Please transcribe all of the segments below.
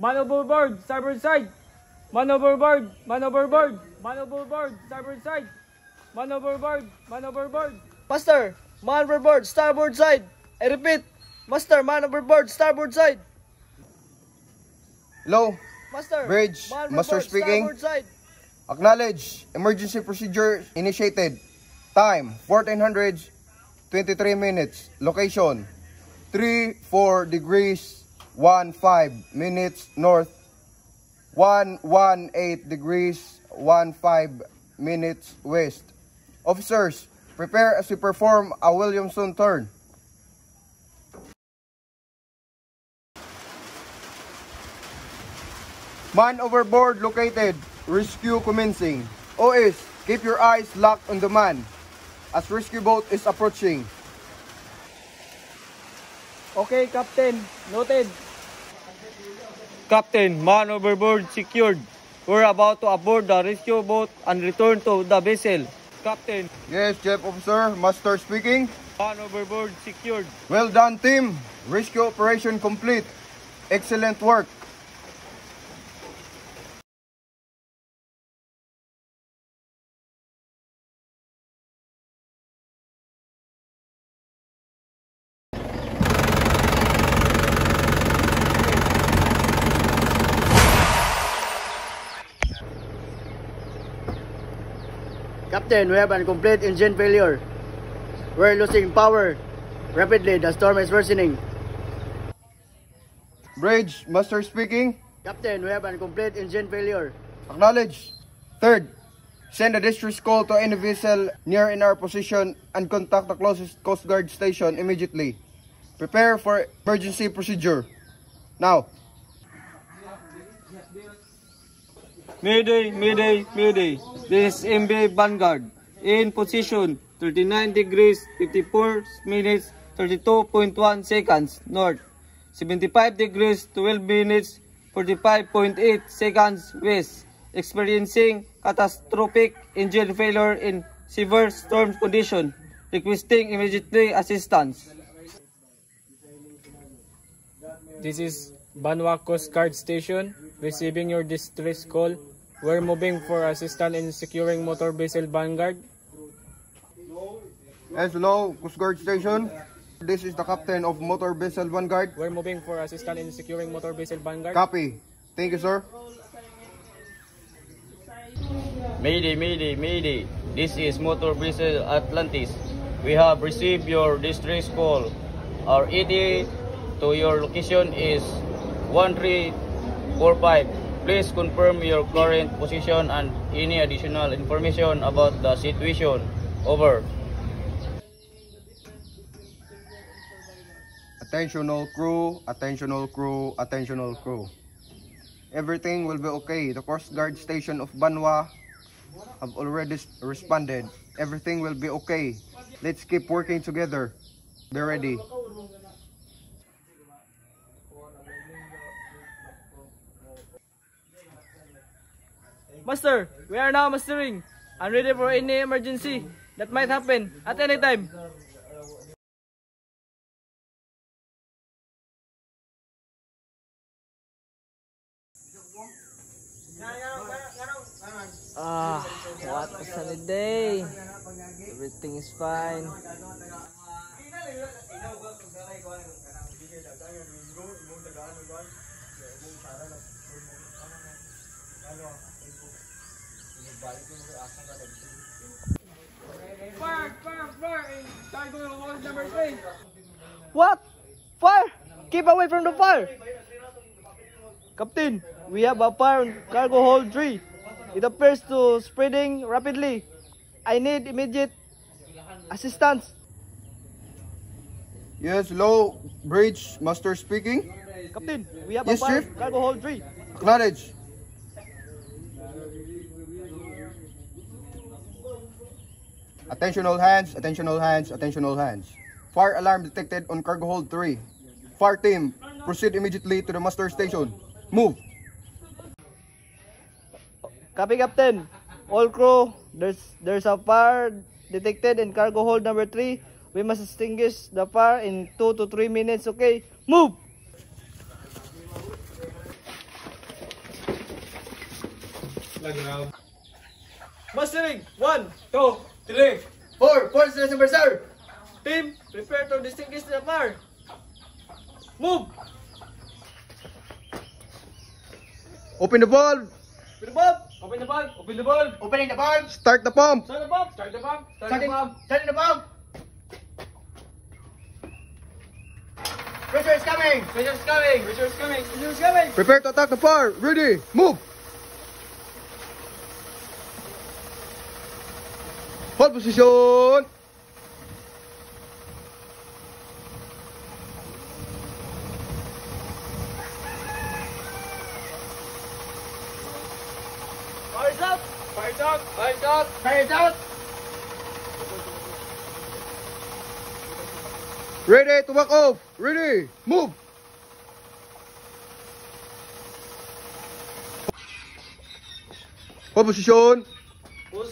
Man overboard, starboard side. Man overboard, man overboard. Man overboard, starboard side. Man overboard, man overboard. Master, man overboard, starboard side. I repeat, Master, man overboard, starboard side. Hello, Master, bridge, man master overboard, speaking. starboard side. Acknowledge, emergency procedure initiated. Time, 1423 minutes. Location, 34 degrees 15 minutes north, 118 degrees 15 minutes west. Officers, prepare as we perform a Williamson turn. Man overboard located. Rescue commencing. OS, keep your eyes locked on the man as rescue boat is approaching. Okay, Captain. Noted. Captain, man overboard secured. We're about to aboard the rescue boat and return to the vessel. Captain. Yes, Chief Officer, Master speaking. Man overboard secured. Well done, team. Rescue operation complete. Excellent work. Captain, we have a complete engine failure. We're losing power rapidly. The storm is worsening. Bridge, Master speaking. Captain, we have a complete engine failure. Acknowledge. Third, send a distress call to any vessel near in our position and contact the closest Coast Guard station immediately. Prepare for emergency procedure. Now. Mayday, mayday, mayday. This is MB Vanguard. In position 39 degrees 54 minutes 32.1 seconds north. 75 degrees 12 minutes 45.8 seconds west. Experiencing catastrophic engine failure in severe storm condition. Requesting immediately assistance. This is Banwa Coast Guard Station. Receiving your distress call. We're moving for assistance in securing motor vessel Vanguard. Yes, hello, Coast Guard Station. This is the captain of motor vessel Vanguard. We're moving for assistance in securing motor vessel Vanguard. Copy. Thank you, sir. Mayday, mayday, mayday. This is motor vessel Atlantis. We have received your distress call. Our ETA to your location is 1345. Please confirm your current position and any additional information about the situation. Over. Attention all crew, attention all crew, attention all crew. Everything will be okay. The Coast Guard Station of Banwa have already responded. Everything will be okay. Let's keep working together. Be ready. Master, we are now mastering and ready for any emergency that might happen at any time. What a sunny day. Everything is fine. Fire in cargo hold number 3. What? Fire! Keep away from the fire! Captain, we have a fire on cargo hold 3. It appears to spreading rapidly. I need immediate assistance. Yes, hello, Bridge, Master speaking. Captain, we have Yes, a fire Chief. on cargo hold 3. Acknowledge. Attention all hands, attention all hands, attention all hands. Fire alarm detected on cargo hold 3. Fire team, proceed immediately to the master station. Move. Copy, Captain. All crew, there's a fire detected in cargo hold number 3. We must extinguish the fire in 2 to 3 minutes, okay? Move! Mustering, 1, 2, 3. 4, force the sir. Team, prepare to distinguish the fire. Move! Open the valve. With the bulb. Open the valve. Open the valve. Opening the valve. Start the pump. Start the pump. Start the pump. Start the Starting, pump. starting the valve. Pressure is coming. Pressure is coming. Pressure is coming. Pressure is coming. Prepare to attack the fire. Ready. Move. Hold position. Fire is out. Fire is out. Fire is out. Fire is out. Ready to back off. Ready. Move. Hold position.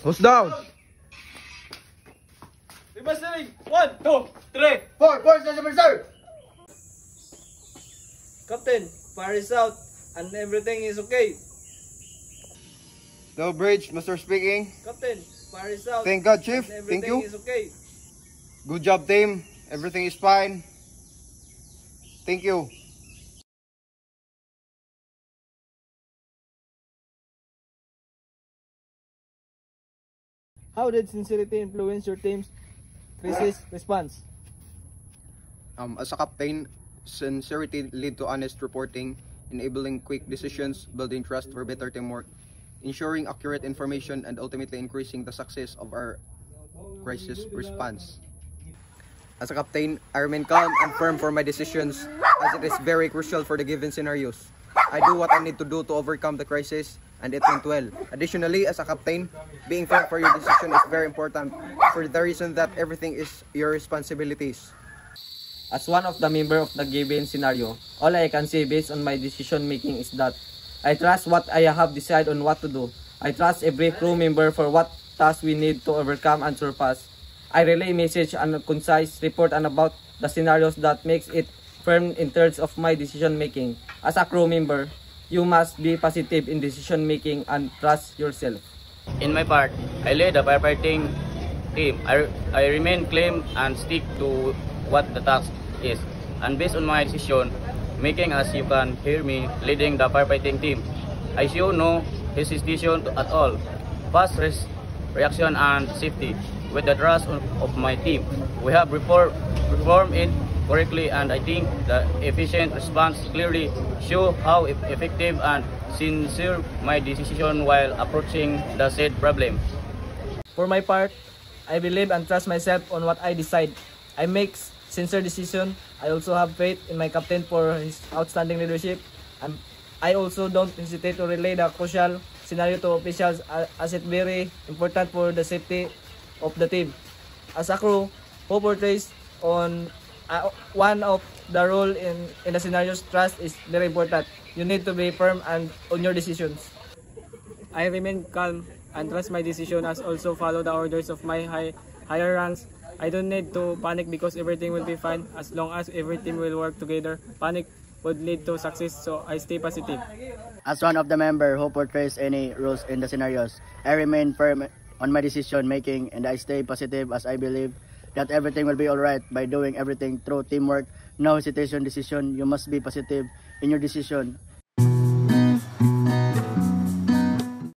Hose down. Mustering, 1, 2, 3. 4, force the sir. Captain, fire is out and everything is okay. No bridge, Mr. Speaking. Captain, fire is out. Thank God, Chief. and Thank everything you. is okay. Good job, team. Everything is fine. Thank you. How did sincerity influence your team's crisis response? As a captain, sincerity lead to honest reporting, enabling quick decisions, building trust for better teamwork, ensuring accurate information, and ultimately increasing the success of our crisis response. As a captain, I remain calm and firm for my decisions as it is very crucial for the given scenarios. I do what I need to do to overcome the crisis and it went well. Additionally, as a captain, being firm for your decision is very important for the reason that everything is your responsibilities. As one of the member of the given scenario, all I can say based on my decision making is that I trust what I have decided on what to do. I trust every crew member for what tasks we need to overcome and surpass. I relay message and concise report and about the scenarios that makes it firm in terms of my decision making. As a crew member, you must be positive in decision making and trust yourself. In my part, I lead the firefighting team. I remain calm and stick to what the task is. And based on my decision making, as you can hear me leading the firefighting team, I show no hesitation at all. Fast reaction and safety. With the trust of my team, we have performed it correctly, and I think the efficient response clearly show how effective and sincere my decision while approaching the said problem. For my part, I believe and trust myself on what I decide. I make sincere decision. I also have faith in my captain for his outstanding leadership, and I also don't hesitate to relay the crucial scenario to officials as it's very important for the safety of the team. As a crew who portrays on one of the role in the scenarios, trust is very important. You need to be firm and on your decisions. I remain calm and trust my decision as also follow the orders of my higher ranks. I don't need to panic because everything will be fine as long as everything will work together. Panic would lead to success, so I stay positive. As one of the member who portrays any roles in the scenarios, I remain firm on my decision making and I stay positive as I believe that everything will be alright by doing everything through teamwork. No hesitation decision. You must be positive in your decision